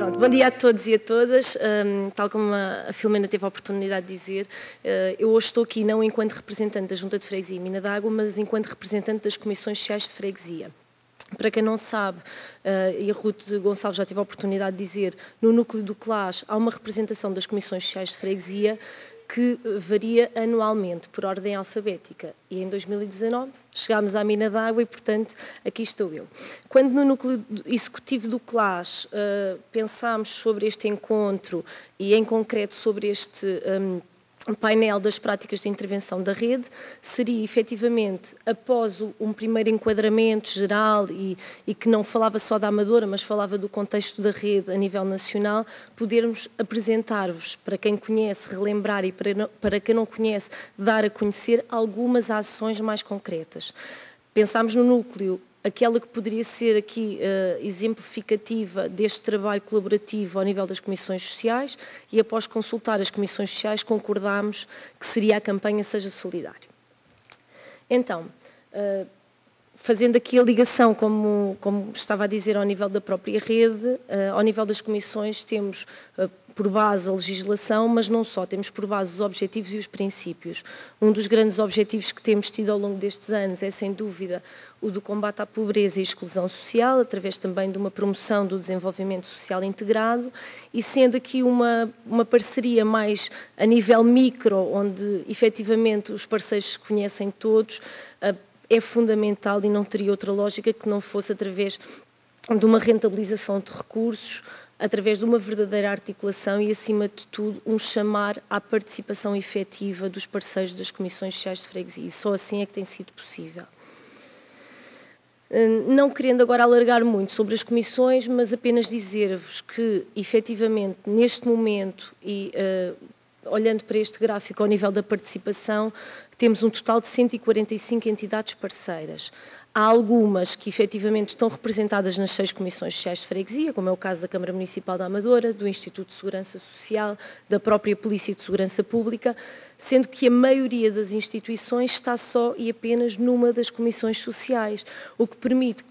Pronto, bom dia a todos e a todas. Tal como a Filomena teve a oportunidade de dizer, eu hoje estou aqui não enquanto representante da Junta de Freguesia e Mina d'Água, mas enquanto representante das Comissões Sociais de Freguesia. Para quem não sabe, e a Ruth Gonçalves já teve a oportunidade de dizer, no núcleo do CLAS há uma representação das Comissões Sociais de Freguesia que varia anualmente, por ordem alfabética. E em 2019 chegámos à Mina d'Água e, portanto, aqui estou eu. Quando no núcleo executivo do CLAS pensámos sobre este encontro e, em concreto, sobre este painel das práticas de intervenção da rede, seria efetivamente, após um primeiro enquadramento geral e que não falava só da Amadora, mas falava do contexto da rede a nível nacional, podermos apresentar-vos, para quem conhece, relembrar e para quem não conhece, dar a conhecer algumas ações mais concretas. Pensámos no núcleo, aquela que poderia ser aqui exemplificativa deste trabalho colaborativo ao nível das comissões sociais e após consultar as comissões sociais concordámos que seria a campanha Seja Solidário. Então, fazendo aqui a ligação, como estava a dizer, ao nível da própria rede, ao nível das comissões temos por base a legislação, mas não só, temos por base os objetivos e os princípios. Um dos grandes objetivos que temos tido ao longo destes anos é, sem dúvida, o do combate à pobreza e exclusão social, através também de uma promoção do desenvolvimento social integrado, e sendo aqui uma parceria mais a nível micro, onde efetivamente os parceiros se conhecem todos, é fundamental e não teria outra lógica que não fosse através de uma rentabilização de recursos, através de uma verdadeira articulação e, acima de tudo, um chamar à participação efetiva dos parceiros das Comissões Sociais de Freguesia. E só assim é que tem sido possível. Não querendo agora alargar muito sobre as comissões, mas apenas dizer-vos que, efetivamente, neste momento, e olhando para este gráfico ao nível da participação, temos um total de 145 entidades parceiras. Há algumas que efetivamente estão representadas nas 6 comissões sociais de freguesia, como é o caso da Câmara Municipal da Amadora, do Instituto de Segurança Social, da própria Polícia de Segurança Pública, sendo que a maioria das instituições está só e apenas numa das comissões sociais, o que permite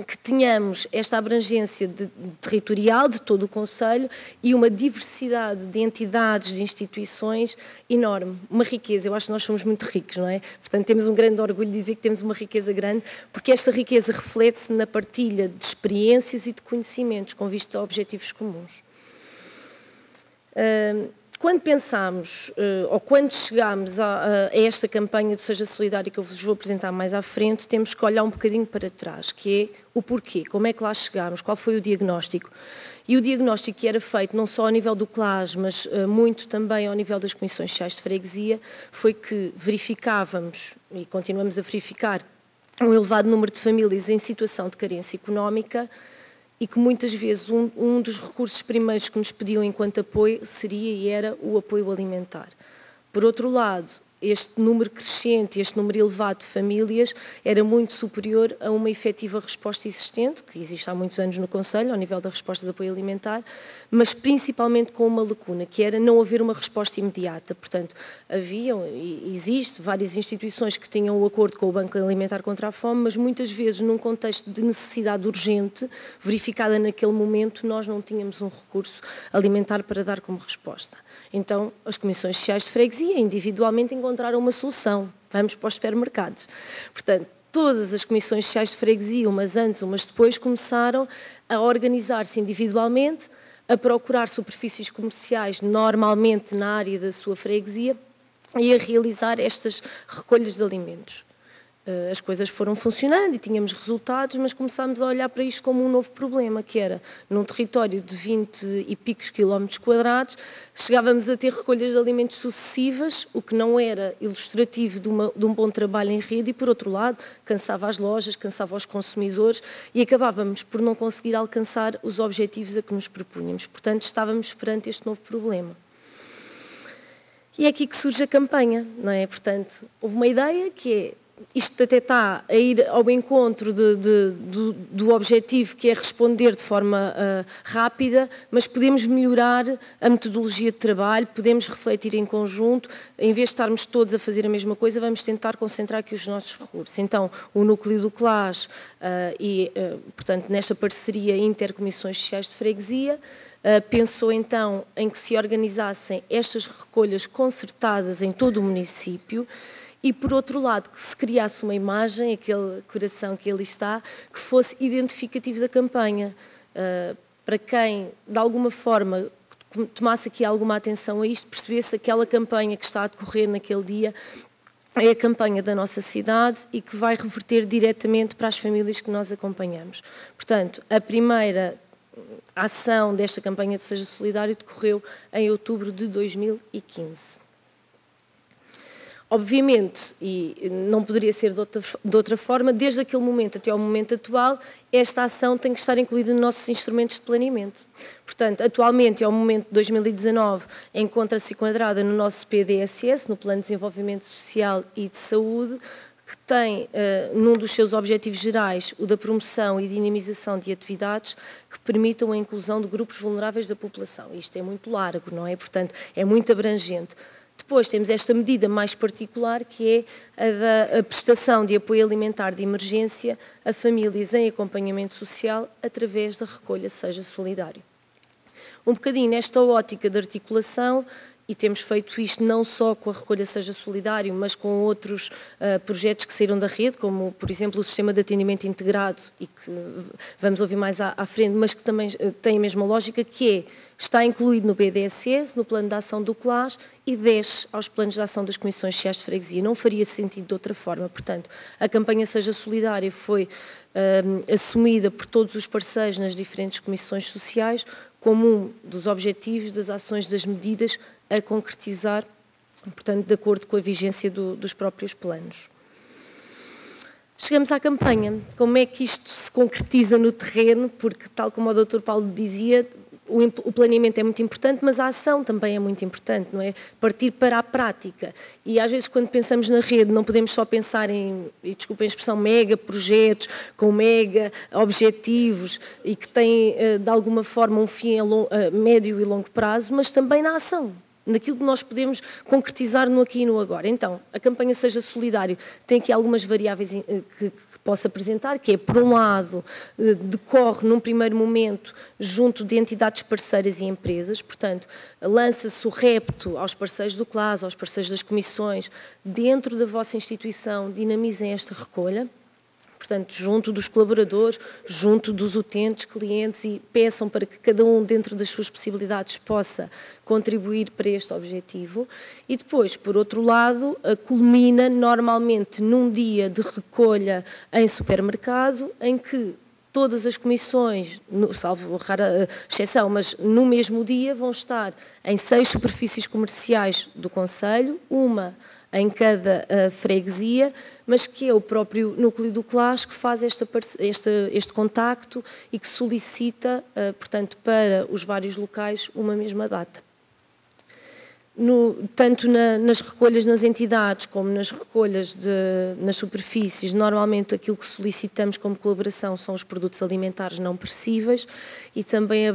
que tenhamos esta abrangência territorial de todo o Concelho e uma diversidade de entidades, de instituições enorme, uma riqueza. Eu acho que nós somos muito ricos, não é? Portanto, temos um grande orgulho de dizer que temos uma riqueza grande, porque esta riqueza reflete-se na partilha de experiências e de conhecimentos, com vista a objetivos comuns. Quando pensámos, ou quando chegámos a esta campanha do Seja Solidário, que eu vos vou apresentar mais à frente, temos que olhar um bocadinho para trás, que é o porquê, como é que lá chegámos, qual foi o diagnóstico. E o diagnóstico que era feito, não só ao nível do CLAS, mas muito também ao nível das Comissões Sociais de Freguesia, foi que verificávamos, e continuamos a verificar, um elevado número de famílias em situação de carência económica, e que muitas vezes um dos recursos primeiros que nos pediam enquanto apoio seria e era o apoio alimentar. Por outro lado, este número crescente, este número elevado de famílias era muito superior a uma efetiva resposta existente, que existe há muitos anos no Concelho, ao nível da resposta de apoio alimentar, mas principalmente com uma lacuna, que era não haver uma resposta imediata. Portanto, haviam e existe várias instituições que tinham o acordo com o Banco Alimentar contra a Fome, mas muitas vezes num contexto de necessidade urgente, verificada naquele momento, nós não tínhamos um recurso alimentar para dar como resposta. Então, as Comissões Sociais de Freguesia, individualmente, encontraram uma solução. Vamos para os supermercados. Portanto, todas as Comissões Sociais de Freguesia, umas antes, umas depois, começaram a organizar-se individualmente, a procurar superfícies comerciais, normalmente na área da sua freguesia, e a realizar estas recolhas de alimentos. As coisas foram funcionando e tínhamos resultados, mas começámos a olhar para isto como um novo problema, que era, num território de 20 e picos quilómetros quadrados, chegávamos a ter recolhas de alimentos sucessivas, o que não era ilustrativo de um bom trabalho em rede e, por outro lado, cansava as lojas, cansava os consumidores e acabávamos por não conseguir alcançar os objetivos a que nos propunhamos. Portanto, estávamos perante este novo problema. E é aqui que surge a campanha, não é? Portanto, houve uma ideia que é: isto até está a ir ao encontro do objetivo, que é responder de forma rápida, mas podemos melhorar a metodologia de trabalho, podemos refletir em conjunto, em vez de estarmos todos a fazer a mesma coisa, vamos tentar concentrar aqui os nossos recursos. Então, o núcleo do CLAS portanto, nesta parceria Intercomissões Sociais de Freguesia, pensou então em que se organizassem estas recolhas concertadas em todo o município e, por outro lado, que se criasse uma imagem, aquele coração que ali está, que fosse identificativo da campanha, para quem, de alguma forma, tomasse aqui alguma atenção a isto, percebesse aquela campanha que está a decorrer naquele dia é a campanha da nossa cidade e que vai reverter diretamente para as famílias que nós acompanhamos. Portanto, a primeira ação desta campanha de Seja Solidário decorreu em outubro de 2015. Obviamente, e não poderia ser de outra forma, desde aquele momento até ao momento atual, esta ação tem que estar incluída nos nossos instrumentos de planeamento. Portanto, atualmente, ao momento de 2019, encontra-se enquadrada no nosso PDSS, no Plano de Desenvolvimento Social e de Saúde, que tem, num dos seus objetivos gerais, o da promoção e dinamização de atividades que permitam a inclusão de grupos vulneráveis da população. Isto é muito largo, não é? Portanto, é muito abrangente. Depois temos esta medida mais particular, que é a prestação de apoio alimentar de emergência a famílias em acompanhamento social através da recolha Seja Solidário. Um bocadinho nesta ótica de articulação, e temos feito isto não só com a recolha Seja Solidário, mas com outros projetos que saíram da rede, como, por exemplo, o Sistema de Atendimento Integrado, e que vamos ouvir mais à frente, mas que também tem a mesma lógica, que está incluído no BDSS, no Plano de Ação do CLAS, e desce aos planos de ação das Comissões Sociais de Freguesia. Não faria sentido de outra forma. Portanto, a campanha Seja Solidária foi assumida por todos os parceiros nas diferentes comissões sociais como um dos objetivos das ações, das medidas a concretizar, portanto, de acordo com a vigência dos próprios planos. Chegamos à campanha. Como é que isto se concretiza no terreno? Porque, tal como o Dr. Paulo dizia, o planeamento é muito importante, mas a ação também é muito importante, não é? Partir para a prática. E às vezes, quando pensamos na rede, não podemos só pensar em, e desculpem a expressão, mega projetos, com mega objetivos e que têm, de alguma forma, um fim a médio e longo prazo, mas também na ação, naquilo que nós podemos concretizar no aqui e no agora. Então, a campanha Seja Solidário tem aqui algumas variáveis que posso apresentar, que é, por um lado, decorre num primeiro momento junto de entidades parceiras e empresas, portanto, lança-se o repto aos parceiros do CLAS, aos parceiros das comissões, dentro da vossa instituição, dinamizem esta recolha. Portanto, junto dos colaboradores, junto dos utentes, clientes, e peçam para que cada um, dentro das suas possibilidades, possa contribuir para este objetivo. E depois, por outro lado, culmina normalmente num dia de recolha em supermercado, em que todas as comissões, salvo rara exceção, mas no mesmo dia vão estar em 6 superfícies comerciais do concelho, uma em cada freguesia, mas que é o próprio núcleo do CLAS que faz este contacto e que solicita, portanto, para os vários locais uma mesma data. Tanto nas recolhas nas entidades como nas recolhas nas superfícies, normalmente aquilo que solicitamos como colaboração são os produtos alimentares não perecíveis e também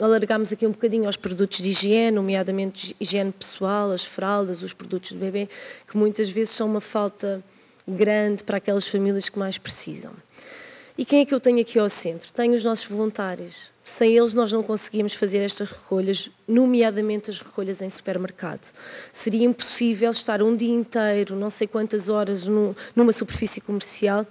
alargamos aqui um bocadinho aos produtos de higiene, nomeadamente higiene pessoal, as fraldas, os produtos de bebê, que muitas vezes são uma falta grande para aquelas famílias que mais precisam. E quem é que eu tenho aqui ao centro? Tenho os nossos voluntários. Sem eles nós não conseguíamos fazer estas recolhas, nomeadamente as recolhas em supermercado. Seria impossível estar um dia inteiro, não sei quantas horas, numa superfície comercial,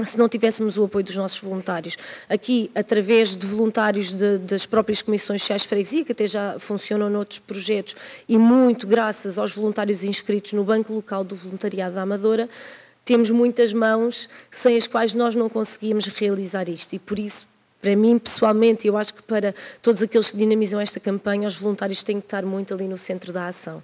se não tivéssemos o apoio dos nossos voluntários. Aqui, através de voluntários das próprias comissões sociais de freguesia, que até já funcionam noutros projetos, e muito graças aos voluntários inscritos no Banco Local do Voluntariado da Amadora, temos muitas mãos sem as quais nós não conseguíamos realizar isto. E por isso, para mim, pessoalmente, eu acho que para todos aqueles que dinamizam esta campanha, os voluntários têm que estar muito ali no centro da ação.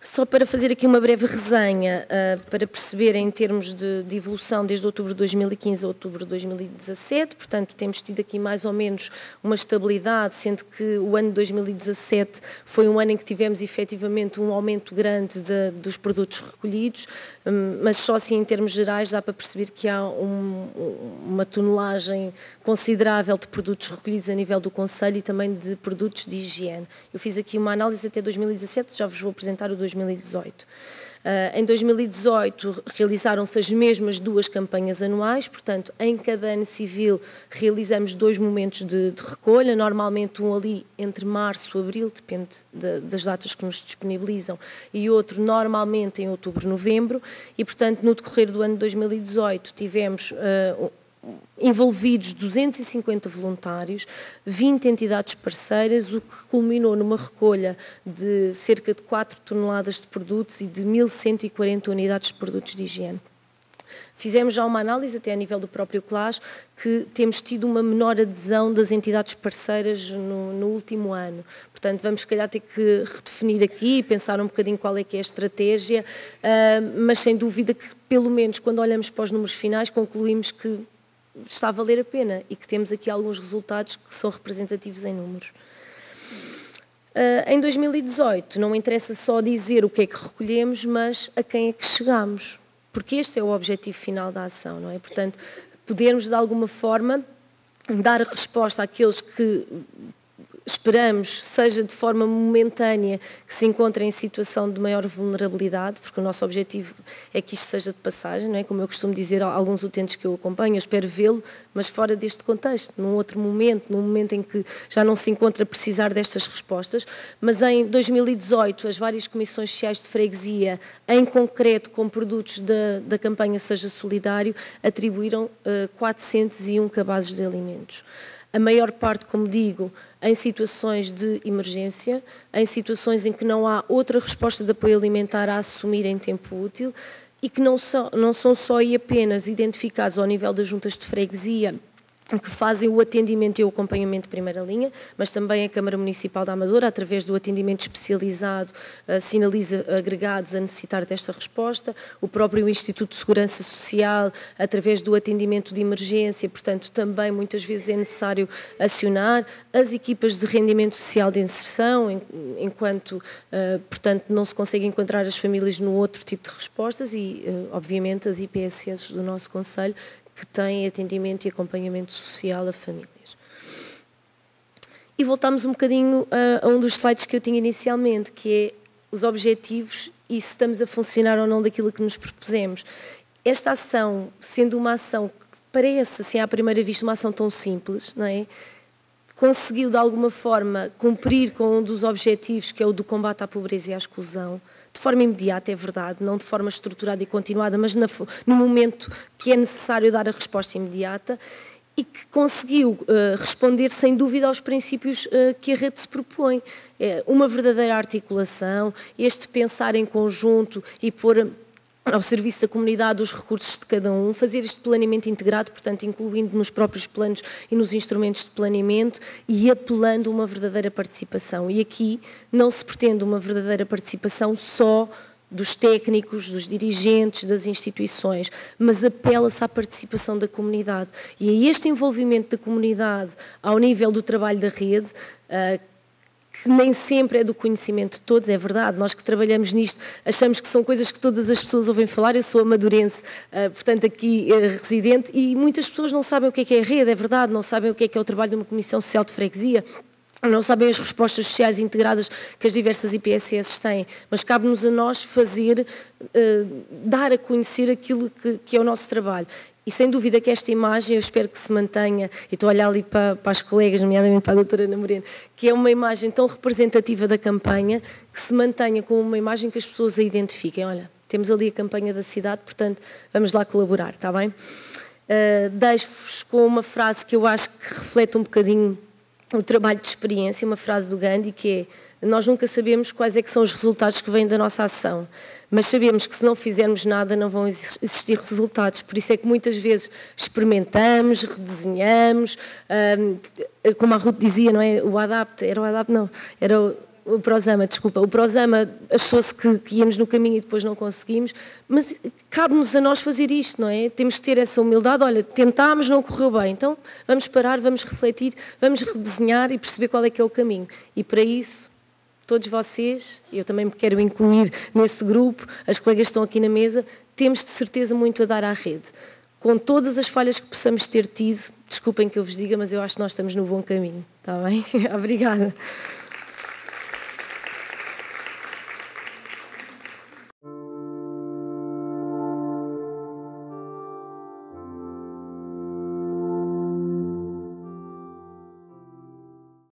Só para fazer aqui uma breve resenha, para perceber em termos de evolução desde outubro de 2015 a outubro de 2017, portanto temos tido aqui mais ou menos uma estabilidade, sendo que o ano de 2017 foi um ano em que tivemos efetivamente um aumento grande dos produtos recolhidos, mas só assim em termos gerais dá para perceber que há uma tonelagem considerável de produtos recolhidos a nível do concelho e também de produtos de higiene. Eu fiz aqui uma análise até 2017, já vos vou apresentar o 2018. Em 2018 realizaram-se as mesmas 2 campanhas anuais, portanto, em cada ano civil realizamos 2 momentos de recolha, normalmente um ali entre março e abril, depende das datas que nos disponibilizam, e outro normalmente em outubro, novembro, e portanto no decorrer do ano de 2018 tivemos envolvidos 250 voluntários, 20 entidades parceiras, o que culminou numa recolha de cerca de 4 toneladas de produtos e de 1.140 unidades de produtos de higiene. Fizemos já uma análise, até a nível do próprio CLAS, que temos tido uma menor adesão das entidades parceiras no último ano. Portanto, vamos se calhar ter que redefinir aqui, pensar um bocadinho qual é que é a estratégia, mas sem dúvida que, pelo menos, quando olhamos para os números finais, concluímos que está a valer a pena e que temos aqui alguns resultados que são representativos em números. Em 2018, não interessa só dizer o que é que recolhemos, mas a quem é que chegamos, porque este é o objetivo final da ação, não é? Portanto, podermos de alguma forma dar resposta àqueles que esperamos, seja de forma momentânea, que se encontrem em situação de maior vulnerabilidade, porque o nosso objetivo é que isto seja de passagem, não é? Como eu costumo dizer a alguns utentes que eu acompanho, eu espero vê-lo, mas fora deste contexto, num outro momento, num momento em que já não se encontra a precisar destas respostas. Mas em 2018, as várias comissões sociais de freguesia, em concreto com produtos da campanha Seja Solidário, atribuíram 401 cabazes de alimentos. A maior parte, como digo, em situações de emergência, em situações em que não há outra resposta de apoio alimentar a assumir em tempo útil e que não são só e apenas identificados ao nível das juntas de freguesia, que fazem o atendimento e o acompanhamento de primeira linha, mas também a Câmara Municipal da Amadora, através do atendimento especializado, sinaliza agregados a necessitar desta resposta, o próprio Instituto de Segurança Social, através do atendimento de emergência, portanto, também muitas vezes é necessário acionar as equipas de rendimento social de inserção, enquanto, portanto, não se consegue encontrar as famílias no outro tipo de respostas e, obviamente, as IPSS do nosso Conselho, que têm atendimento e acompanhamento social a famílias. E voltamos um bocadinho a um dos slides que eu tinha inicialmente, que é os objetivos e se estamos a funcionar ou não daquilo que nos propusemos. Esta ação, sendo uma ação que parece, assim, à primeira vista, uma ação tão simples, não é? Conseguiu, de alguma forma, cumprir com um dos objetivos, que é o do combate à pobreza e à exclusão, de forma imediata, é verdade, não de forma estruturada e continuada, mas no momento que é necessário dar a resposta imediata e que conseguiu responder, sem dúvida, aos princípios que a rede se propõe. Uma verdadeira articulação, este pensar em conjunto e pôr ao serviço da comunidade os recursos de cada um, fazer este planeamento integrado, portanto, incluindo nos próprios planos e nos instrumentos de planeamento e apelando a uma verdadeira participação. E aqui não se pretende uma verdadeira participação só dos técnicos, dos dirigentes, das instituições, mas apela-se à participação da comunidade. E é este envolvimento da comunidade ao nível do trabalho da rede, que nem sempre é do conhecimento de todos, é verdade, nós que trabalhamos nisto achamos que são coisas que todas as pessoas ouvem falar, eu sou amadorense, portanto aqui residente, e muitas pessoas não sabem o que é a rede, é verdade, não sabem o que é o trabalho de uma comissão social de freguesia, não sabem as respostas sociais integradas que as diversas IPSS têm, mas cabe-nos a nós fazer, dar a conhecer aquilo que é o nosso trabalho. E sem dúvida que esta imagem, eu espero que se mantenha, e estou a olhar ali para as colegas, nomeadamente para a doutora Ana Moreno, que é uma imagem tão representativa da campanha, que se mantenha com uma imagem que as pessoas a identifiquem. Olha, temos ali a campanha da cidade, portanto, vamos lá colaborar, está bem? Deixo-vos com uma frase que eu acho que reflete um bocadinho o trabalho de experiência, uma frase do Gandhi, que é: nós nunca sabemos quais é que são os resultados que vêm da nossa ação, mas sabemos que se não fizermos nada não vão existir resultados, por isso é que muitas vezes experimentamos, redesenhamos, como a Ruth dizia, não é? O ADAPT, era o ADAPT, não, era o Prosama, desculpa, o Prosama achou-se que íamos no caminho e depois não conseguimos, mas cabe-nos a nós fazer isto, não é? Temos que ter essa humildade, olha, tentámos, não correu bem, então vamos parar, vamos refletir, vamos redesenhar e perceber qual é que é o caminho, e para isso todos vocês, eu também me quero incluir nesse grupo, as colegas que estão aqui na mesa, temos de certeza muito a dar à rede. Com todas as falhas que possamos ter tido, desculpem que eu vos diga, mas eu acho que nós estamos no bom caminho, está bem? Obrigada.